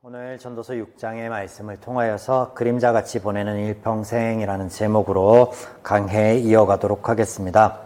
오늘 전도서 6장의 말씀을 통하여서 그림자같이 보내는 일평생이라는 제목으로 강해 이어가도록 하겠습니다.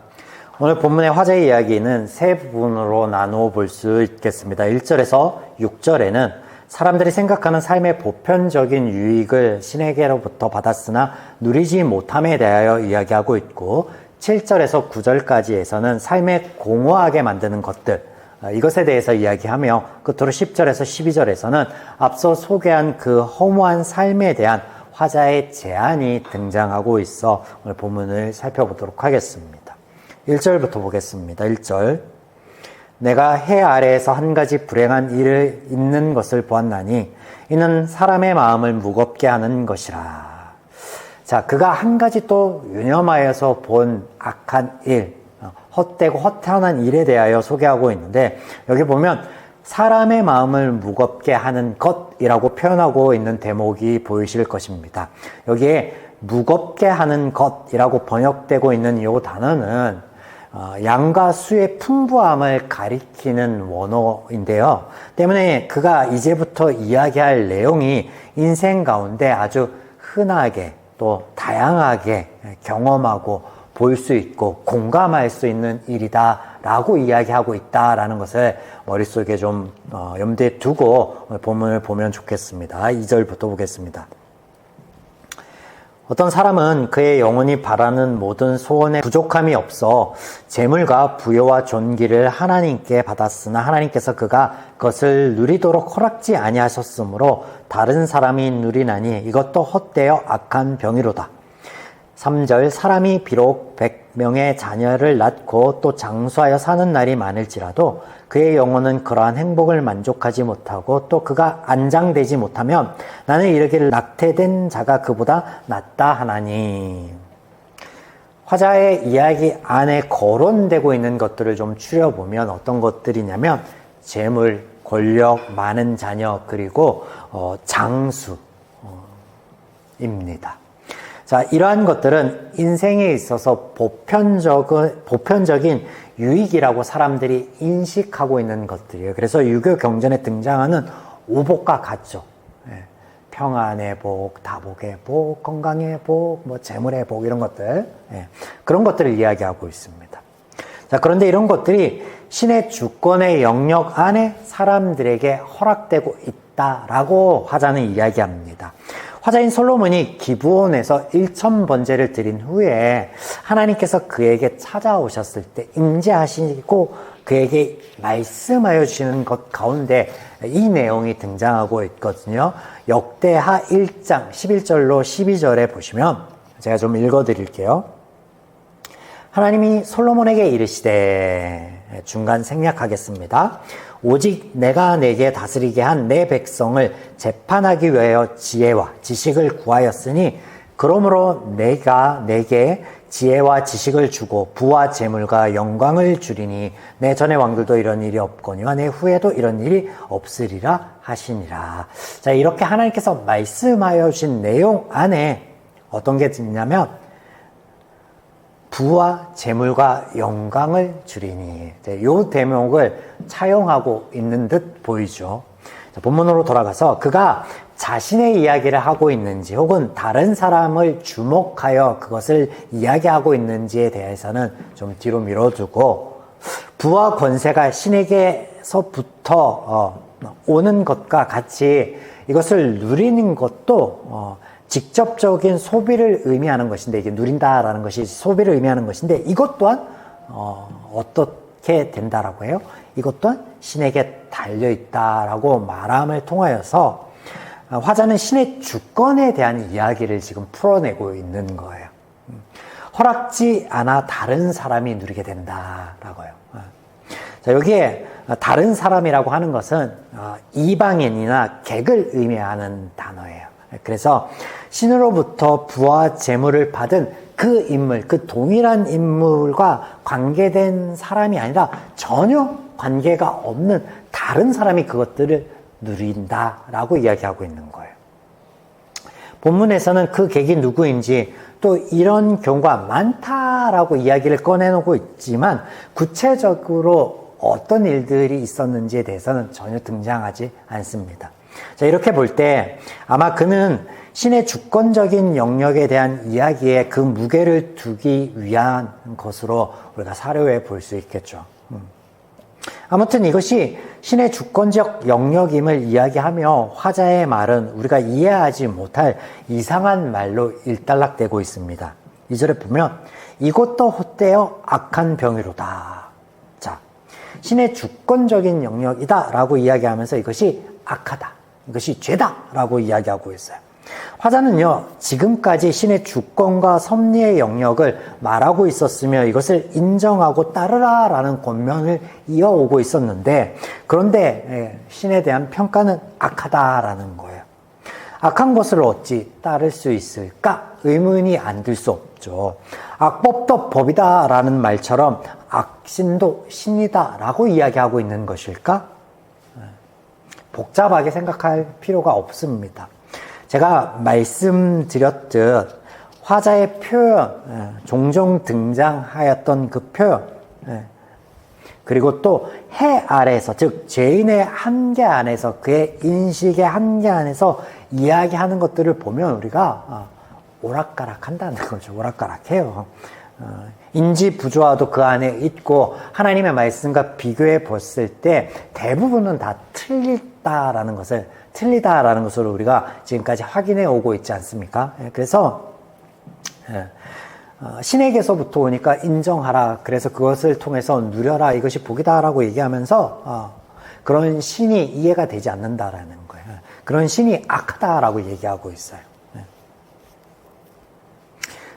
오늘 본문의 화제의 이야기는 세 부분으로 나누어 볼 수 있겠습니다. 1절에서 6절에는 사람들이 생각하는 삶의 보편적인 유익을 신에게로부터 받았으나 누리지 못함에 대하여 이야기하고 있고, 7절에서 9절까지에서는 삶에 공허하게 만드는 것들, 이것에 대해서 이야기하며 끝으로 10절에서 12절에서는 앞서 소개한 그 허무한 삶에 대한 화자의 제안이 등장하고 있어 오늘 본문을 살펴보도록 하겠습니다. 1절부터 보겠습니다. 1절. 내가 해 아래에서 한 가지 불행한 일을 있는 것을 보았나니 이는 사람의 마음을 무겁게 하는 것이라. 자, 그가 한 가지 또 유념하여서 본 악한 일, 헛되고 허탄한 일에 대하여 소개하고 있는데, 여기 보면 사람의 마음을 무겁게 하는 것이라고 표현하고 있는 대목이 보이실 것입니다. 여기에 무겁게 하는 것이라고 번역되고 있는 이 단어는 양과 수의 풍부함을 가리키는 원어인데요. 때문에 그가 이제부터 이야기할 내용이 인생 가운데 아주 흔하게 또 다양하게 경험하고 볼 수 있고 공감할 수 있는 일이다 라고 이야기하고 있다라는 것을 머릿속에 좀 염두에 두고 본문을 보면 좋겠습니다. 2절부터 보겠습니다. 어떤 사람은 그의 영혼이 바라는 모든 소원에 부족함이 없어 재물과 부여와 존귀를 하나님께 받았으나 하나님께서 그가 그것을 누리도록 허락지 아니하셨으므로 다른 사람이 누리나니 이것도 헛되어 악한 병이로다. 3절. 사람이 비록 100명의 자녀를 낳고 또 장수하여 사는 날이 많을지라도 그의 영혼은 그러한 행복을 만족하지 못하고 또 그가 안장되지 못하면 나는 이르기를 낙태된 자가 그보다 낫다 하나니. 화자의 이야기 안에 거론되고 있는 것들을 좀 추려보면 어떤 것들이냐면 재물, 권력, 많은 자녀, 그리고 장수입니다. 자, 이러한 것들은 인생에 있어서 보편적인 유익이라고 사람들이 인식하고 있는 것들이에요. 그래서 유교 경전에 등장하는 오복과 같죠. 평안의 복, 다복의 복, 건강의 복, 재물의 복, 이런 것들. 그런 것들을 이야기하고 있습니다. 자, 그런데 이런 것들이 신의 주권의 영역 안에 사람들에게 허락되고 있다라고 화자는 이야기합니다. 화자인 솔로몬이 기브온에서 1000번제를 드린 후에 하나님께서 그에게 찾아오셨을 때 임재하시고 그에게 말씀하여 주시는 것 가운데 이 내용이 등장하고 있거든요. 역대하 1장 11절로 12절에 보시면 제가 좀 읽어드릴게요. 하나님이 솔로몬에게 이르시되, 중간 생략하겠습니다. 오직 내가 내게 다스리게 한 내 백성을 재판하기 위하여 지혜와 지식을 구하였으니 그러므로 내가 내게 지혜와 지식을 주고 부와 재물과 영광을 주리니 내 전의 왕들도 이런 일이 없거니와 내 후에도 이런 일이 없으리라 하시니라. 자, 이렇게 하나님께서 말씀하여 주신 내용 안에 어떤 게 있냐면 부와 재물과 영광을 주리니, 이 대목을 차용하고 있는 듯 보이죠. 본문으로 돌아가서 그가 자신의 이야기를 하고 있는지 혹은 다른 사람을 주목하여 그것을 이야기하고 있는지에 대해서는 좀 뒤로 밀어두고, 부와 권세가 신에게서부터 오는 것과 같이 이것을 누리는 것도 직접적인 소비를 의미하는 것인데, 이게 누린다라는 것이 소비를 의미하는 것인데, 이것 또한 어떻게 된다라고 해요? 이것 또한 신에게 달려있다라고 말함을 통하여서 화자는 신의 주권에 대한 이야기를 지금 풀어내고 있는 거예요. 허락지 않아 다른 사람이 누리게 된다라고요. 자, 여기에 다른 사람이라고 하는 것은 이방인이나 객을 의미하는 단어예요. 그래서 신으로부터 부와 재물을 받은 그 인물, 그 동일한 인물과 관계된 사람이 아니라 전혀 관계가 없는 다른 사람이 그것들을 누린다라고 이야기하고 있는 거예요. 본문에서는 그 객이 누구인지 또 이런 경우가 많다라고 이야기를 꺼내놓고 있지만 구체적으로 어떤 일들이 있었는지에 대해서는 전혀 등장하지 않습니다. 자, 이렇게 볼 때 아마 그는 신의 주권적인 영역에 대한 이야기에 그 무게를 두기 위한 것으로 우리가 사료해 볼 수 있겠죠. 아무튼 이것이 신의 주권적 영역임을 이야기하며 화자의 말은 우리가 이해하지 못할 이상한 말로 일단락되고 있습니다. 2절에 보면 이것도 헛되어 악한 병이로다. 자, 신의 주권적인 영역이다 라고 이야기하면서 이것이 악하다, 이것이 죄다 라고 이야기하고 있어요. 화자는요, 지금까지 신의 주권과 섭리의 영역을 말하고 있었으며 이것을 인정하고 따르라 라는 권면을 이어오고 있었는데, 그런데 신에 대한 평가는 악하다라는 거예요. 악한 것을 어찌 따를 수 있을까? 의문이 안 들 수 없죠. 악법도 법이다 라는 말처럼 악신도 신이다 라고 이야기하고 있는 것일까? 복잡하게 생각할 필요가 없습니다. 제가 말씀드렸듯 화자의 표현, 종종 등장하였던 그 표현, 그리고 또 해 아래에서, 즉 죄인의 한계 안에서, 그의 인식의 한계 안에서 이야기하는 것들을 보면 우리가 오락가락 한다는 거죠. 오락가락해요. 인지 부조화도 그 안에 있고 하나님의 말씀과 비교해 봤을 때 대부분은 다 틀리다라는 것을 우리가 지금까지 확인해 오고 있지 않습니까? 그래서 신에게서부터 오니까 인정하라. 그래서 그것을 통해서 누려라. 이것이 복이다라고 얘기하면서 그런 신이 이해가 되지 않는다라는 거예요. 그런 신이 악하다라고 얘기하고 있어요.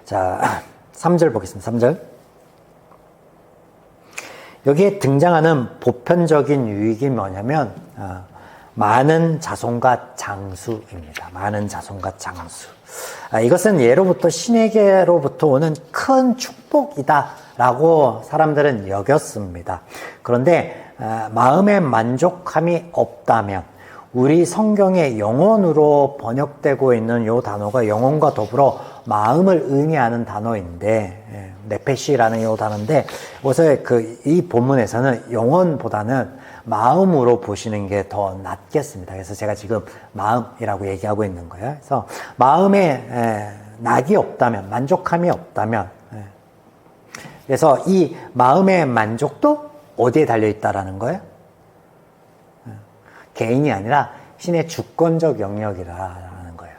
자, 3절 보겠습니다. 3절. 여기에 등장하는 보편적인 유익이 뭐냐면 많은 자손과 장수입니다. 많은 자손과 장수. 이것은 예로부터 신에게로부터 오는 큰 축복이다라고 사람들은 여겼습니다. 그런데 마음의 만족함이 없다면, 우리 성경에 영혼으로 번역되고 있는 이 단어가 영혼과 더불어 마음을 의미하는 단어인데, 네페시라는 이 단어인데, 이것을 이 본문에서는 영혼보다는 마음으로 보시는 게 더 낫겠습니다. 그래서 제가 지금 마음이라고 얘기하고 있는 거예요. 그래서 마음에 낙이 없다면, 만족함이 없다면, 그래서 이 마음의 만족도 어디에 달려있다라는 거예요? 개인이 아니라 신의 주권적 영역이라는 거예요.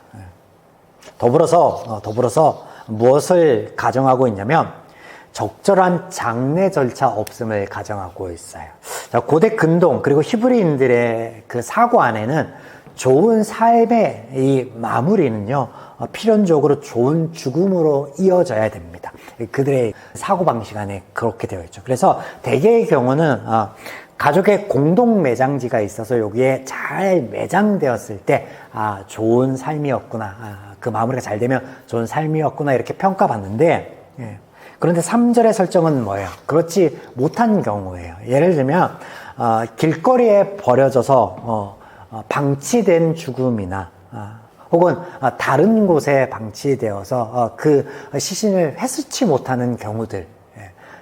더불어서 무엇을 가정하고 있냐면 적절한 장례 절차 없음을 가정하고 있어요. 자, 고대 근동 그리고 히브리인들의 그 사고 안에는 좋은 삶의 이 마무리는요, 필연적으로 좋은 죽음으로 이어져야 됩니다. 그들의 사고방식 안에 그렇게 되어 있죠. 그래서 대개의 경우는 가족의 공동 매장지가 있어서 여기에 잘 매장되었을 때 좋은 삶이었구나, 그 마무리가 잘 되면 좋은 삶이었구나 이렇게 평가받는데, 그런데 3절의 설정은 뭐예요? 그렇지 못한 경우예요. 예를 들면 길거리에 버려져서 방치된 죽음이나 혹은 다른 곳에 방치되어서 그 시신을 회수치 못하는 경우들,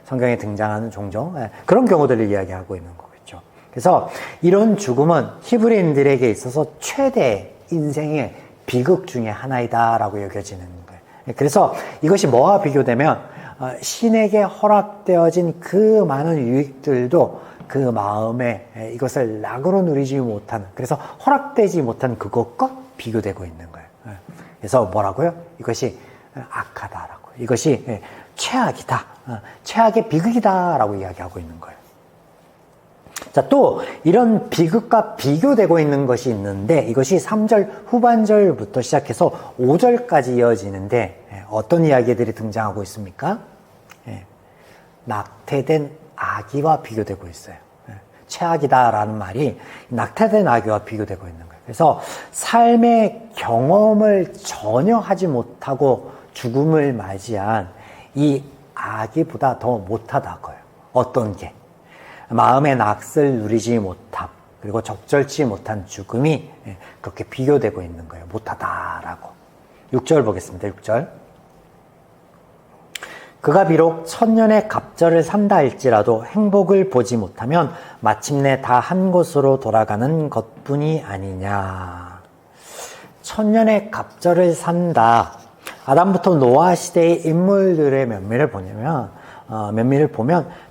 성경에 등장하는 종종 그런 경우들을 이야기하고 있는 거겠죠. 그래서 이런 죽음은 히브리인들에게 있어서 최대 인생의 비극 중에 하나이다라고 여겨지는 거예요. 그래서 이것이 뭐와 비교되면 신에게 허락되어진 그 많은 유익들도 그 마음에 이것을 낙으로 누리지 못하는, 그래서 허락되지 못한 그것과 비교되고 있는 거예요. 그래서 뭐라고요? 이것이 악하다라고, 이것이 최악이다, 최악의 비극이다라고 이야기하고 있는 거예요. 자, 또 이런 비극과 비교되고 있는 것이 있는데, 이것이 3절 후반절부터 시작해서 5절까지 이어지는데 어떤 이야기들이 등장하고 있습니까? 낙태된 아기와 비교되고 있어요. 최악이다라는 말이 낙태된 아기와 비교되고 있는 거예요. 그래서 삶의 경험을 전혀 하지 못하고 죽음을 맞이한 이 아기보다 더 못하다고요. 어떤 게? 마음의 낙을 누리지 못함, 그리고 적절치 못한 죽음이 그렇게 비교되고 있는 거예요. 못하다라고. 6절 보겠습니다. 6절. 그가 비록 천년의 갑절을 산다 할지라도 행복을 보지 못하면 마침내 다 한 곳으로 돌아가는 것뿐이 아니냐. 천년의 갑절을 산다. 아담부터 노아 시대의 인물들의 면밀을 보면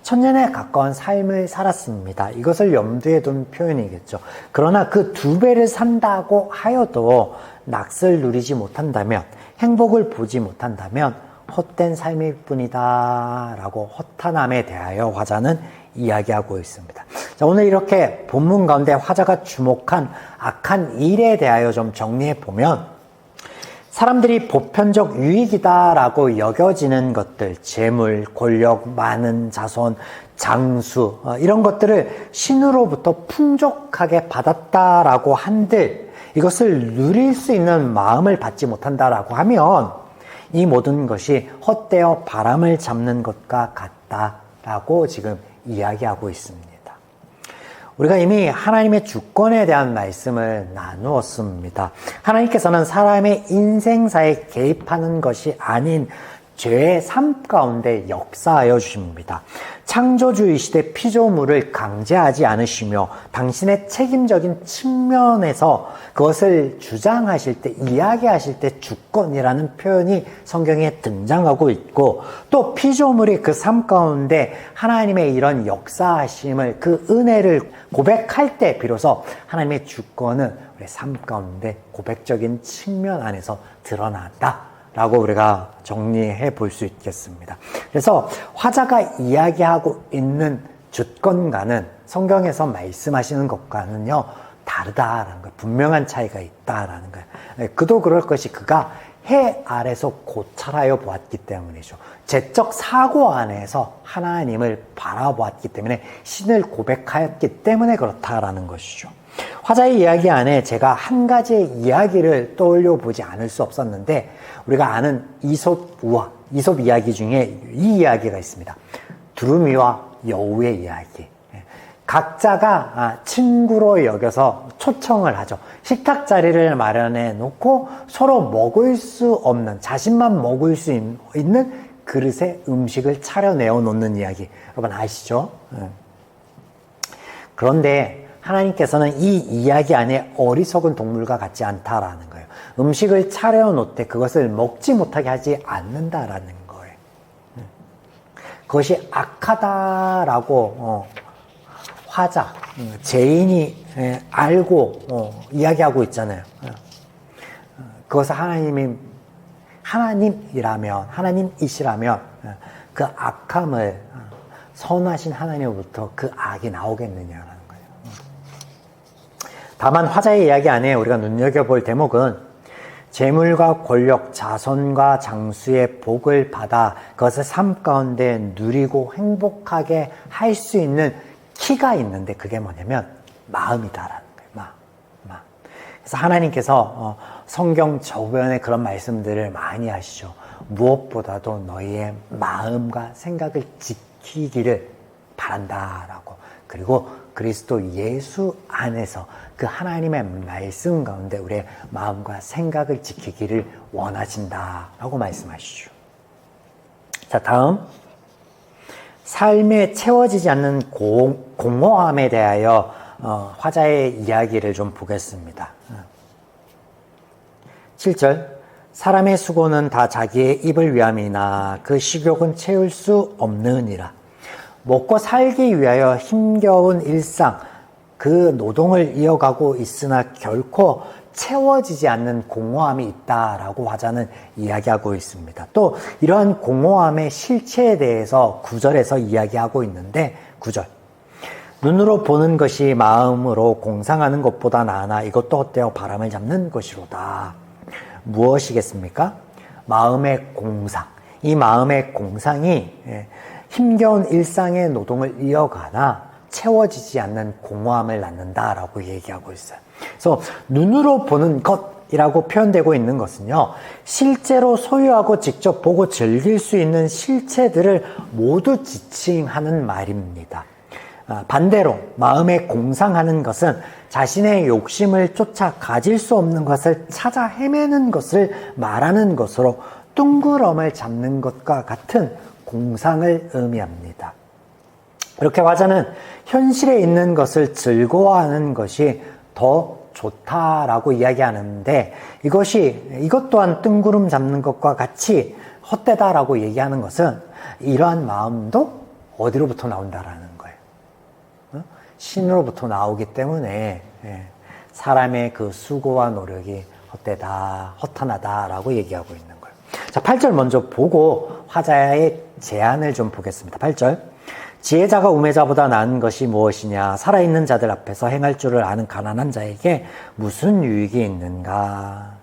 천년에 가까운 삶을 살았습니다. 이것을 염두에 둔 표현이겠죠. 그러나 그 2배를 산다고 하여도 낙을 누리지 못한다면, 행복을 보지 못한다면 헛된 삶일 뿐이다 라고 허탄함에 대하여 화자는 이야기하고 있습니다. 자, 오늘 이렇게 본문 가운데 화자가 주목한 악한 일에 대하여 좀 정리해 보면, 사람들이 보편적 유익이다라고 여겨지는 것들, 재물, 권력, 많은 자손, 장수, 이런 것들을 신으로부터 풍족하게 받았다라고 한들 이것을 누릴 수 있는 마음을 받지 못한다라고 하면 이 모든 것이 헛되어 바람을 잡는 것과 같다라고 지금 이야기하고 있습니다. 우리가 이미 하나님의 주권에 대한 말씀을 나누었습니다. 하나님께서는 사람의 인생사에 개입하는 것이 아닌 죄의 삶 가운데 역사하여 주십니다. 창조주의 시대 피조물을 강제하지 않으시며 당신의 책임적인 측면에서 그것을 주장하실 때, 이야기하실 때 주권이라는 표현이 성경에 등장하고 있고, 또 피조물이 그 삶 가운데 하나님의 이런 역사하심을, 그 은혜를 고백할 때 비로소 하나님의 주권은 우리 삶 가운데 고백적인 측면 안에서 드러난다 라고 우리가 정리해 볼 수 있겠습니다. 그래서 화자가 이야기하고 있는 주권과는 성경에서 말씀하시는 것과는요 다르다라는 거예요. 분명한 차이가 있다라는 거예요. 그도 그럴 것이 그가 해 아래서 고찰하여 보았기 때문이죠. 제적 사고 안에서 하나님을 바라보았기 때문에 신을 고백하였기 때문에 그렇다라는 것이죠. 화자의 이야기 안에 제가 한 가지의 이야기를 떠올려 보지 않을 수 없었는데, 우리가 아는 이솝 이야기 중에 이 이야기가 있습니다. 두루미와 여우의 이야기. 각자가 친구로 여겨서 초청을 하죠. 식탁 자리를 마련해 놓고 서로 먹을 수 없는, 자신만 먹을 수 있는 그릇에 음식을 차려내어 놓는 이야기. 여러분 아시죠? 그런데 하나님께서는 이 이야기 안에 어리석은 동물과 같지 않다라는 거예요. 음식을 차려놓을 때 그것을 먹지 못하게 하지 않는다라는 거예요. 그것이 악하다라고 화자, 죄인이 알고 이야기하고 있잖아요. 그것을 하나님이시라면 그 악함을 선하신 하나님으로부터 그 악이 나오겠느냐라는 거예요. 다만 화자의 이야기 안에 우리가 눈여겨볼 대목은 재물과 권력, 자손과 장수의 복을 받아 그것을 삶 가운데 누리고 행복하게 할 수 있는 키가 있는데, 그게 뭐냐면 마음이다라는 거예요. 마음. 그래서 하나님께서 성경 저변에 그런 말씀들을 많이 하시죠. 무엇보다도 너희의 마음과 생각을 지키기를 바란다라고. 그리고 그리스도 예수 안에서 그 하나님의 말씀 가운데 우리의 마음과 생각을 지키기를 원하신다라고 말씀하시죠. 자, 다음 삶에 채워지지 않는 공허함에 대하여 화자의 이야기를 좀 보겠습니다. 7절, 사람의 수고는 다 자기의 입을 위함이나 그 식욕은 채울 수 없느니라. 먹고 살기 위하여 힘겨운 일상, 그 노동을 이어가고 있으나 결코 채워지지 않는 공허함이 있다라고 화자는 이야기하고 있습니다. 또 이러한 공허함의 실체에 대해서 9절에서 이야기하고 있는데, 9절, 눈으로 보는 것이 마음으로 공상하는 것보다 나으나 이것도 헛되어 바람을 잡는 것이로다. 무엇이겠습니까? 마음의 공상. 이 마음의 공상이 힘겨운 일상의 노동을 이어가나 채워지지 않는 공허함을 낳는다라고 얘기하고 있어요. 그래서 눈으로 보는 것이라고 표현되고 있는 것은요, 실제로 소유하고 직접 보고 즐길 수 있는 실체들을 모두 지칭하는 말입니다. 반대로 마음에 공상하는 것은 자신의 욕심을 쫓아 가질 수 없는 것을 찾아 헤매는 것을 말하는 것으로 둥그럼을 잡는 것과 같은 공상을 의미합니다. 이렇게 화자는 현실에 있는 것을 즐거워하는 것이 더 좋다라고 이야기하는데 이것 또한 뜬구름 잡는 것과 같이 헛되다라고 얘기하는 것은 이러한 마음도 어디로부터 나온다라는 거예요. 신으로부터 나오기 때문에 사람의 그 수고와 노력이 헛되다, 허탄하다라고 얘기하고 있는 거예요. 자, 8절 먼저 보고 화자의 제안을 좀 보겠습니다. 8절. 지혜자가 우매자보다 나은 것이 무엇이냐? 살아있는 자들 앞에서 행할 줄을 아는 가난한 자에게 무슨 유익이 있는가?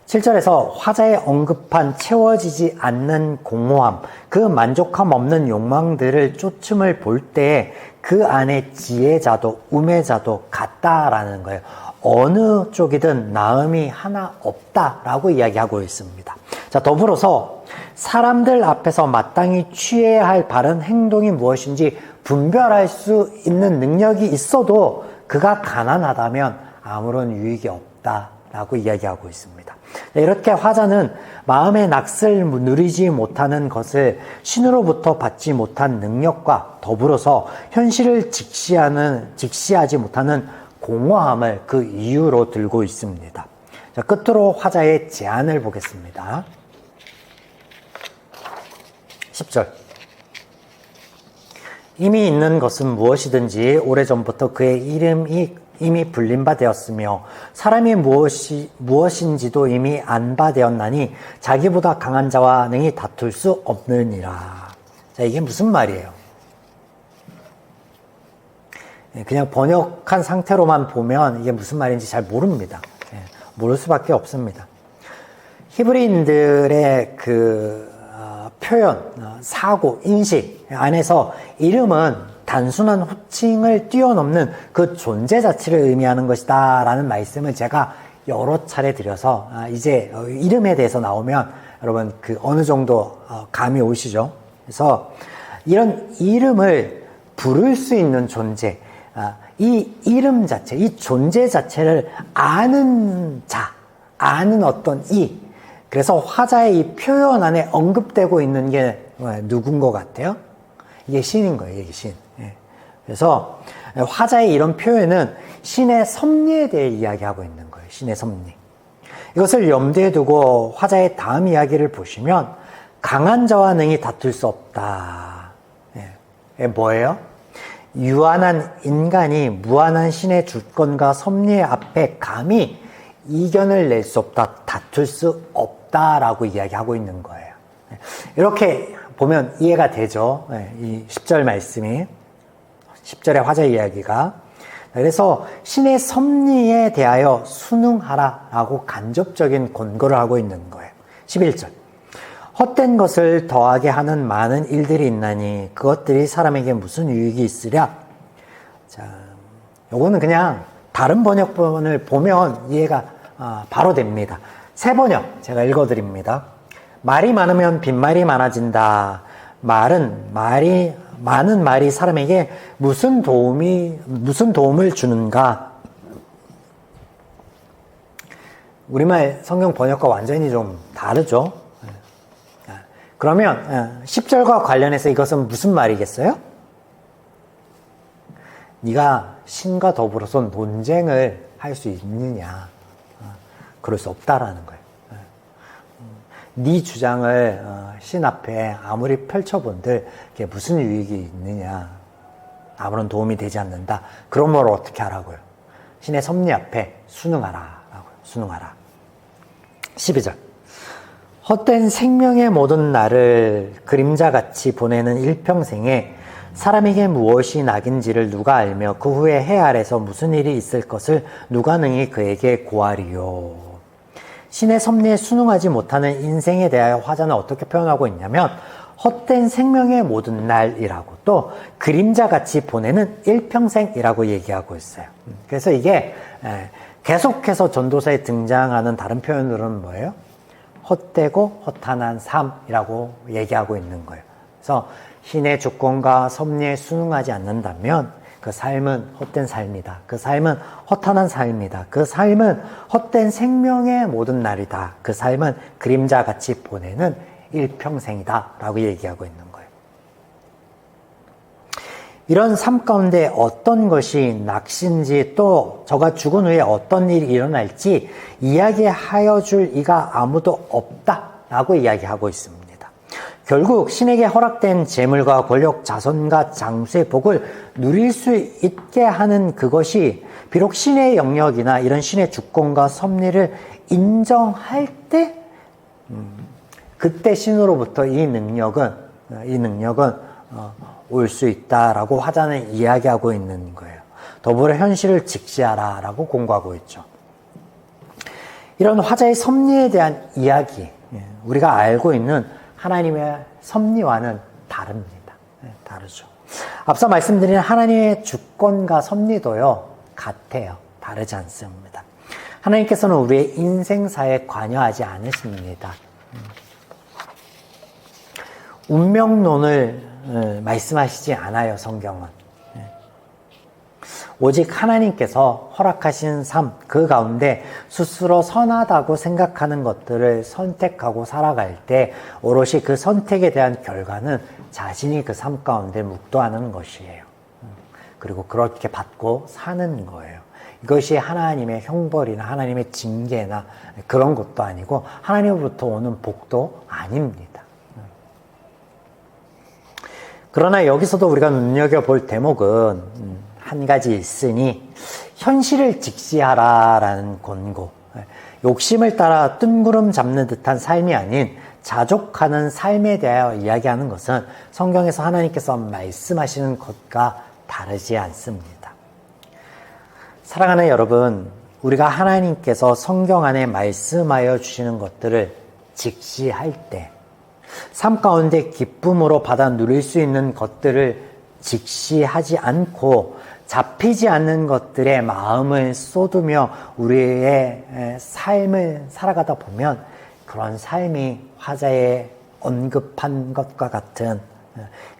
7절에서 화자의 언급한 채워지지 않는 공허함, 그 만족함 없는 욕망들을 쫓음을 볼 때 그 안에 지혜자도 우매자도 같다라는 거예요. 어느 쪽이든 나음이 하나 없다라고 이야기하고 있습니다. 자, 더불어서 사람들 앞에서 마땅히 취해야 할 바른 행동이 무엇인지 분별할 수 있는 능력이 있어도 그가 가난하다면 아무런 유익이 없다라고 이야기하고 있습니다. 이렇게 화자는 마음의 낙을 누리지 못하는 것을 신으로부터 받지 못한 능력과 더불어서 현실을 직시하지 못하는 공허함을 그 이유로 들고 있습니다. 자, 끝으로 화자의 제안을 보겠습니다. 10절. 이미 있는 것은 무엇이든지 오래전부터 그의 이름이 이미 불린 바 되었으며 사람이 무엇인지도 이미 안 바 되었나니 자기보다 강한 자와 능히 다툴 수 없느니라. 자, 이게 무슨 말이에요? 그냥 번역한 상태로만 보면 이게 무슨 말인지 잘 모릅니다. 모를 수밖에 없습니다. 히브리인들의 표현, 사고, 인식 안에서 이름은 단순한 호칭을 뛰어넘는 그 존재 자체를 의미하는 것이다 라는 말씀을 제가 여러 차례 드려서 이제 이름에 대해서 나오면 여러분 어느 정도 감이 오시죠? 그래서 이런 이름을 부를 수 있는 존재, 이 이름 자체, 이 존재 자체를 아는 자, 아는 어떤 그래서 화자의 이 표현 안에 언급되고 있는 게 누군 것 같아요? 이게 신인 거예요, 이게 신. 그래서 화자의 이런 표현은 신의 섭리에 대해 이야기하고 있는 거예요, 신의 섭리. 이것을 염두에 두고 화자의 다음 이야기를 보시면 강한 자와 능히 다툴 수 없다. 뭐예요? 유한한 인간이 무한한 신의 주권과 섭리 앞에 감히 이견을 낼 수 없다, 다툴 수 없다라고 이야기하고 있는 거예요. 이렇게 보면 이해가 되죠. 이 10절 말씀이 10절의 화자의 이야기가. 그래서 신의 섭리에 대하여 순응하라라고 간접적인 권고를 하고 있는 거예요. 11절. 헛된 것을 더하게 하는 많은 일들이 있나니 그것들이 사람에게 무슨 유익이 있으랴? 자, 요거는 그냥 다른 번역본을 보면 이해가 바로 됩니다. 새 번역 제가 읽어드립니다. 말이 많으면 빈말이 많아진다. 많은 말이 사람에게 무슨 도움을 주는가? 우리말 성경 번역과 완전히 좀 다르죠? 그러면 10절과 관련해서 이것은 무슨 말이겠어요? 네가 신과 더불어서 논쟁을 할 수 있느냐? 그럴 수 없다라는 거예요. 네 주장을 신 앞에 아무리 펼쳐본들 그게 무슨 유익이 있느냐? 아무런 도움이 되지 않는다. 그런 걸 어떻게 하라고요? 신의 섭리 앞에 순응하라. 12절. 헛된 생명의 모든 날을 그림자같이 보내는 일평생에 사람에게 무엇이 낙인지를 누가 알며 그 후에 해 아래서 무슨 일이 있을 것을 누가 능히 그에게 고하리요. 신의 섭리에 순응하지 못하는 인생에 대하여 화자는 어떻게 표현하고 있냐면 헛된 생명의 모든 날이라고 또 그림자같이 보내는 일평생이라고 얘기하고 있어요. 그래서 이게 계속해서 전도서에 등장하는 다른 표현으로는 뭐예요? 헛되고 허탄한 삶이라고 얘기하고 있는 거예요. 그래서 신의 주권과 섭리에 순응하지 않는다면 그 삶은 헛된 삶이다. 그 삶은 허탄한 삶이다. 그 삶은 헛된 생명의 모든 날이다. 그 삶은 그림자같이 보내는 일평생이다 라고 얘기하고 있는 거예요. 이런 삶 가운데 어떤 것이 낚시인지 또 저가 죽은 후에 어떤 일이 일어날지 이야기하여 줄 이가 아무도 없다라고 이야기하고 있습니다. 결국 신에게 허락된 재물과 권력, 자손과 장수의 복을 누릴 수 있게 하는 그것이 비록 신의 영역이나 이런 신의 주권과 섭리를 인정할 때 그때 신으로부터 이 능력은 올 수 있다라고 화자는 이야기하고 있는 거예요. 더불어 현실을 직시하라라고 공고하고 있죠. 이런 화자의 섭리에 대한 이야기, 우리가 알고 있는 하나님의 섭리와는 다릅니다. 다르죠. 앞서 말씀드린 하나님의 주권과 섭리도요, 같아요. 다르지 않습니다. 하나님께서는 우리의 인생사에 관여하지 않으십니다. 운명론을 말씀하시지 않아요, 성경은. 오직 하나님께서 허락하신 삶, 그 가운데 스스로 선하다고 생각하는 것들을 선택하고 살아갈 때 오롯이 그 선택에 대한 결과는 자신이 그 삶 가운데 묵도하는 것이에요. 그리고 그렇게 받고 사는 거예요. 이것이 하나님의 형벌이나 하나님의 징계나 그런 것도 아니고 하나님으로부터 오는 복도 아닙니다. 그러나 여기서도 우리가 눈여겨볼 대목은 한 가지 있으니 현실을 직시하라라는 권고. 욕심을 따라 뜬구름 잡는 듯한 삶이 아닌 자족하는 삶에 대하여 이야기하는 것은 성경에서 하나님께서 말씀하시는 것과 다르지 않습니다. 사랑하는 여러분, 우리가 하나님께서 성경 안에 말씀하여 주시는 것들을 직시할 때 삶 가운데 기쁨으로 받아 누릴 수 있는 것들을 직시하지 않고 잡히지 않는 것들에 마음을 쏟으며 우리의 삶을 살아가다 보면 그런 삶이 화자에 언급한 것과 같은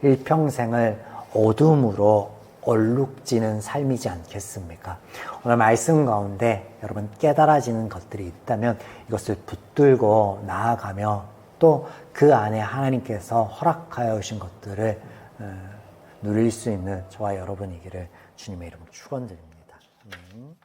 일평생을 어둠으로 얼룩지는 삶이지 않겠습니까? 오늘 말씀 가운데 여러분 깨달아지는 것들이 있다면 이것을 붙들고 나아가며 또 그 안에 하나님께서 허락하여 주신 것들을 누릴 수 있는 저와 여러분이기를 주님의 이름으로 축원드립니다. 아멘.